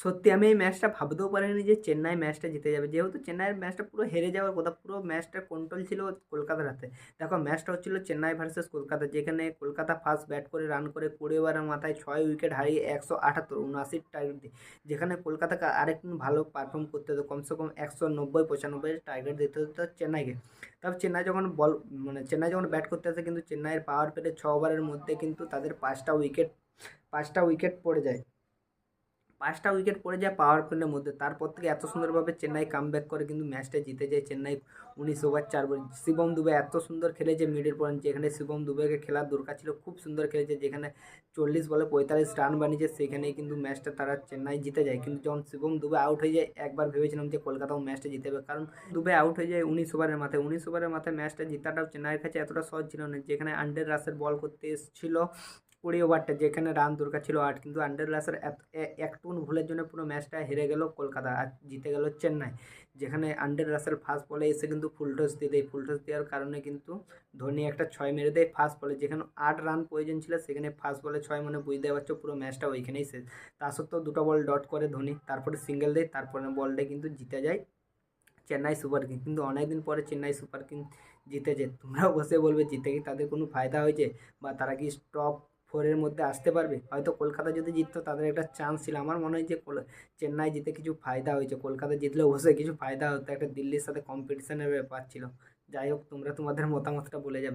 সত্যি আমি এই ম্যাচটা ভাবতেও পারিনি যে চেন্নাই ম্যাচটা জিতে যাবে। যেহেতু চেন্নাইয়ের ম্যাচটা পুরো হেরে যাওয়ার কথা, পুরো ম্যাচটার কন্ট্রোল ছিল কলকাতার হাতে। দেখো ম্যাচটা হচ্ছিল চেন্নাই ভার্সেস কলকাতা, যেখানে কলকাতা ফার্স্ট ব্যাট করে রান করে 20 ওভারের মাথায় 6 উইকেট হারিয়ে 178 79 টার্গেট দিয়ে, যেখানে কলকাতাকে আরেকটু ভালো পারফর্ম করতে হতো, কমসে কম 190 95 টার্গেট দিতে হতো চেন্নাইকে। তবে চেন্নাই যখন চেন্নাই যখন ব্যাট করতে আসে, কিন্তু চেন্নাইয়ের পাওয়ার প্লে 6 ওভারের মধ্যে কিন্তু তাদের 5টা উইকেট পড়ে যায়। 5টা উইকেট পড়ে যায় পাওয়ার প্লের মধ্যে। তারপর থেকে এত সুন্দরভাবে চেন্নাই কামব্যাক করে কিন্তু ম্যাচটা জিতে যায় চেন্নাই। 19 ওভার 4 বল শিবম দুবে এত সুন্দর খেলেছে মিডল পয়েন্ট, যেখানে শিবম দুবেকে খেলার দরকার ছিল, খুব সুন্দর খেলেছে। যেখানে 40 বলে 45 রান বানিয়েছে, সেখানেই কিন্তু ম্যাচটা তারা চেন্নাই জিতে যায়। কিন্তু যখন শিবম দুবে আউট হয়ে যায়, একবার ভেবেছিলাম যে কলকাতাও ম্যাচটা জিতে যাবে, কারণ দুবে আউট হয়ে যায় 19 ওভারের মাথায়। 19 ওভারের মাথায় ম্যাচটা জেতাটাও চেন্নাইয়ের কাছে এতটা সহজ ছিল না। যেখানে আন্ডার রাসেল বল করতে এসেছিল 20 ওভারটা, যেখানে রান দরকার ছিল 8, কিন্তু আন্ডার রাসেল একটুকুন ভুলের জন্য পুরো ম্যাচটা হেরে গেল কলকাতা, আর জিতে গেল চেন্নাই। যেখানে আন্ডার রাসেল ফার্স্ট বলে এসে কিন্তু ফুলটস দিয়ে দেয়, ফুলটস দেওয়ার কারণে কিন্তু ধোনি একটা 6 মেরে দেয় ফার্স্ট বলে। যেখানে 8 রান প্রয়োজন ছিল, সেখানে ফার্স্ট বলে 6, মানে বুঝতে পারছো পুরো ম্যাচটা ওইখানেই শেষ। তা সত্ত্বেও দুটো বল ডট করে ধোনি, তারপরে সিঙ্গেল দেয়, তারপরে বলটা কিন্তু জিতে যায় চেন্নাই সুপার কিং। কিন্তু অনেকদিন পরে চেন্নাই সুপার কিং জিতেছে। তোমরাও বসে বলবে জিতে কি তাদের কোনো ফায়দা হয়েছে, বা তারা কি টপ 4-এর মধ্যে আসতে পারবে? হয়তো কলকাতা যদি জিততো তাদের একটা চান্স ছিল। আমার মনে হয় যে চেন্নাই জিতে কিছু ফায়দা হয়েছে, কলকাতা জিতলে অবশ্যই কিছু ফায়দা হতো, একটা দিল্লির সাথে কম্পিটিশনের ব্যাপার ছিল। যাই হোক, তোমরা তোমাদের মতামতটা বলে যাবে।